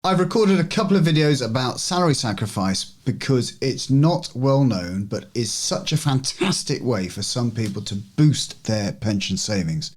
I've recorded a couple of videos about salary sacrifice because it's not well known, but is such a fantastic way for some people to boost their pension savings.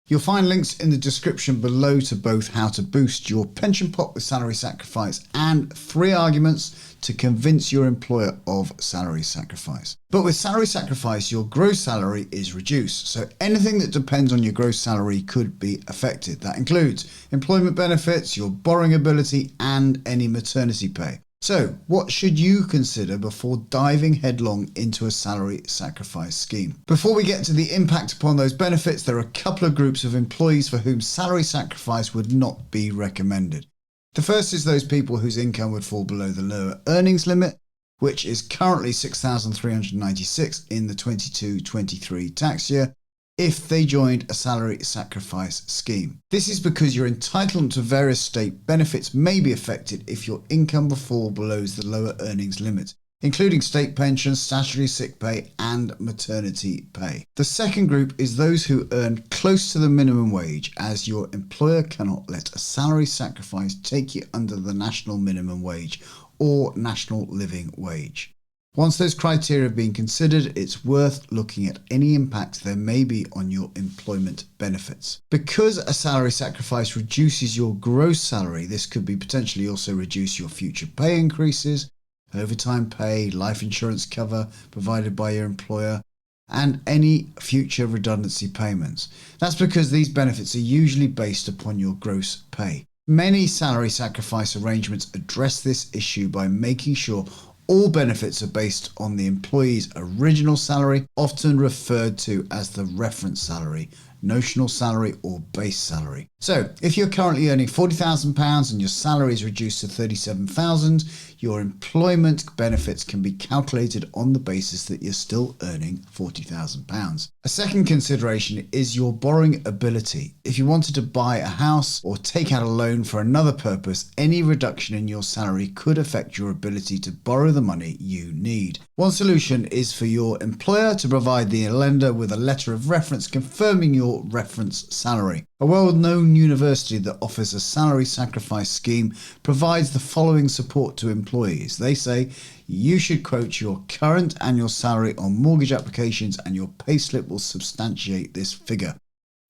You'll find links in the description below to both how to boost your pension pot with salary sacrifice and 3 arguments to convince your employer of salary sacrifice. But with salary sacrifice, your gross salary is reduced, so anything that depends on your gross salary could be affected. That includes employment benefits, your borrowing ability, and any maternity pay. So, what should you consider before diving headlong into a salary sacrifice scheme? Before we get to the impact upon those benefits, there are a couple of groups of employees for whom salary sacrifice would not be recommended. The first is those people whose income would fall below the lower earnings limit, which is currently $6,396 in the 22-23 tax year, if they joined a salary sacrifice scheme. This is because your entitlement to various state benefits may be affected if your income falls below the lower earnings limit, including state pensions, statutory sick pay, and maternity pay. The second group is those who earn close to the minimum wage, as your employer cannot let a salary sacrifice take you under the national minimum wage or national living wage. Once those criteria have been considered, it's worth looking at any impact there may be on your employment benefits. Because a salary sacrifice reduces your gross salary, this could be potentially also reduce your future pay increases, overtime pay, life insurance cover provided by your employer, and any future redundancy payments. That's because these benefits are usually based upon your gross pay. Many salary sacrifice arrangements address this issue by making sure all benefits are based on the employee's original salary, often referred to as the reference salary, notional salary, or base salary. So, if you're currently earning £40,000 and your salary is reduced to $37,000, your employment benefits can be calculated on the basis that you're still earning £40,000. A second consideration is your borrowing ability. If you wanted to buy a house or take out a loan for another purpose, any reduction in your salary could affect your ability to borrow the money you need. One solution is for your employer to provide the lender with a letter of reference confirming your reference salary. A well-known university that offers a salary sacrifice scheme provides the following support to employees. They say you should quote your current annual salary on mortgage applications and your payslip will substantiate this figure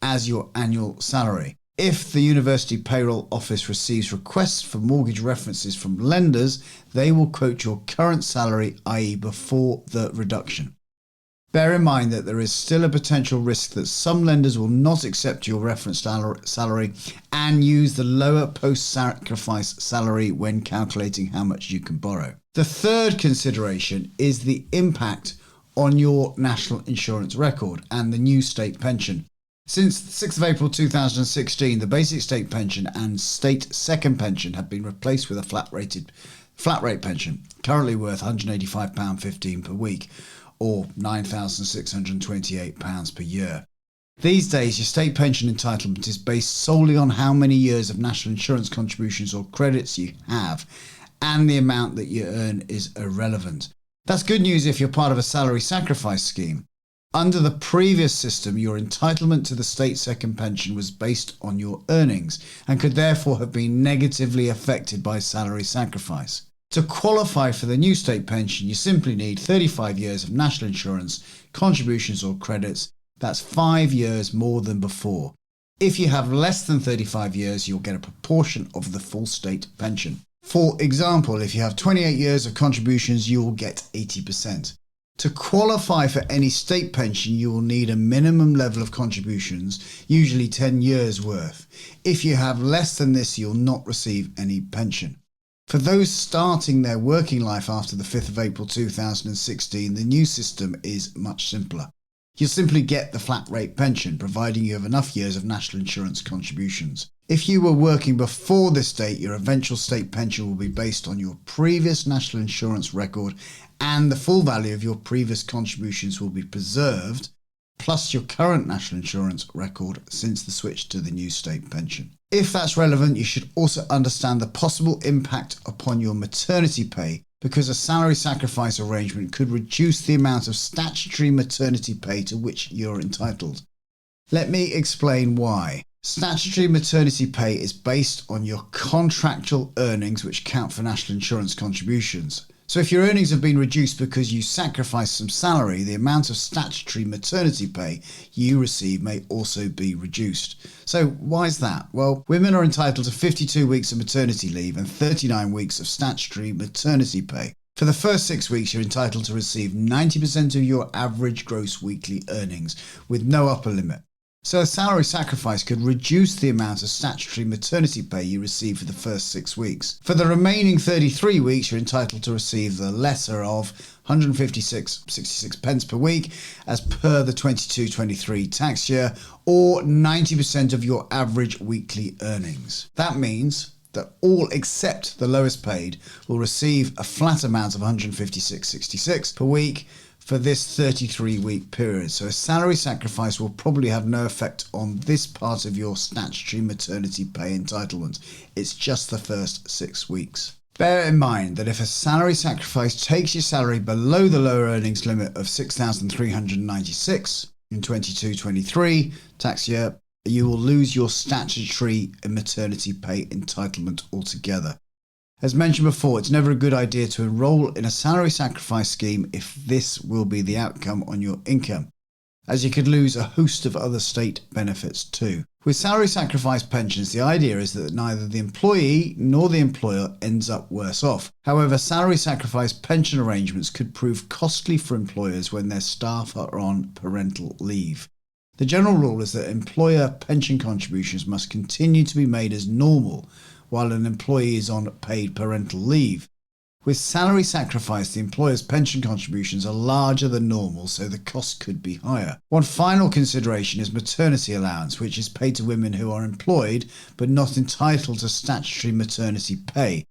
as your annual salary. If the university payroll office receives requests for mortgage references from lenders, they will quote your current salary, i.e. before the reduction. Bear in mind that there is still a potential risk that some lenders will not accept your reference salary and use the lower post-sacrifice salary when calculating how much you can borrow. The third consideration is the impact on your national insurance record and the new state pension. Since the 6th of April 2016, the basic state pension and state second pension have been replaced with a flat rate pension, currently worth £185.15 per week, or £9,628 per year. These days, your state pension entitlement is based solely on how many years of national insurance contributions or credits you have, and the amount that you earn is irrelevant. That's good news if you're part of a salary sacrifice scheme. Under the previous system, your entitlement to the state second pension was based on your earnings and could therefore have been negatively affected by salary sacrifice. To qualify for the new state pension, you simply need 35 years of national insurance, contributions or credits. That's 5 years more than before. If you have less than 35 years, you'll get a proportion of the full state pension. For example, if you have 28 years of contributions, you will get 80%. To qualify for any state pension, you will need a minimum level of contributions, usually 10 years worth. If you have less than this, you'll not receive any pension. For those starting their working life after the 5th of April 2016, the new system is much simpler. You'll simply get the flat rate pension, providing you have enough years of national insurance contributions. If you were working before this date, your eventual state pension will be based on your previous national insurance record, and the full value of your previous contributions will be preserved, plus your current national insurance record since the switch to the new state pension. If that's relevant, you should also understand the possible impact upon your maternity pay, because a salary sacrifice arrangement could reduce the amount of statutory maternity pay to which you're entitled. Let me explain why. Statutory maternity pay is based on your contractual earnings, which count for national insurance contributions. So if your earnings have been reduced because you sacrificed some salary, the amount of statutory maternity pay you receive may also be reduced. So why is that? Well, women are entitled to 52 weeks of maternity leave and 39 weeks of statutory maternity pay. For the first 6 weeks, you're entitled to receive 90% of your average gross weekly earnings, with no upper limit. So a salary sacrifice could reduce the amount of statutory maternity pay you receive for the first 6 weeks. For the remaining 33 weeks, you're entitled to receive the lesser of 156.66 pence per week as per the 22-23 tax year, or 90% of your average weekly earnings. That means that all except the lowest paid will receive a flat amount of 156.66 per week for this 33-week period. So a salary sacrifice will probably have no effect on this part of your statutory maternity pay entitlement. It's just the first 6 weeks. Bear in mind that if a salary sacrifice takes your salary below the lower earnings limit of 6,396 in 22-23 tax year, you will lose your statutory maternity pay entitlement altogether. As mentioned before, it's never a good idea to enrol in a salary sacrifice scheme if this will be the outcome on your income, as you could lose a host of other state benefits too. With salary sacrifice pensions, the idea is that neither the employee nor the employer ends up worse off. However, salary sacrifice pension arrangements could prove costly for employers when their staff are on parental leave. The general rule is that employer pension contributions must continue to be made as normal while an employee is on paid parental leave. With salary sacrifice, the employer's pension contributions are larger than normal, so the cost could be higher. One final consideration is maternity allowance, which is paid to women who are employed but not entitled to statutory maternity pay.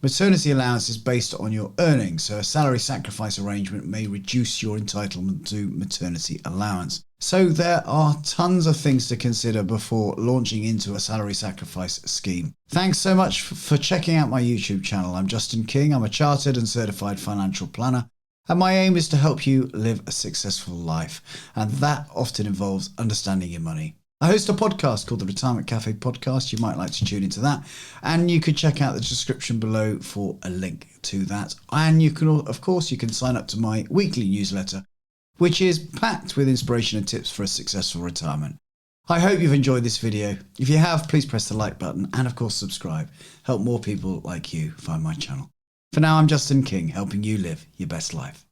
Maternity allowance is based on your earnings, so a salary sacrifice arrangement may reduce your entitlement to maternity allowance. So there are tons of things to consider before launching into a salary sacrifice scheme. Thanks so much for checking out my YouTube channel. I'm Justin King. I'm a chartered and certified financial planner, and my aim is to help you live a successful life, and that often involves understanding your money. I host a podcast called the Retirement Cafe Podcast. You might like to tune into that, and you can check out the description below for a link to that. And you can, of course, you can sign up to my weekly newsletter, which is packed with inspiration and tips for a successful retirement. I hope you've enjoyed this video. If you have, please press the like button and of course subscribe. Help more people like you find my channel. For now, I'm Justin King, helping you live your best life.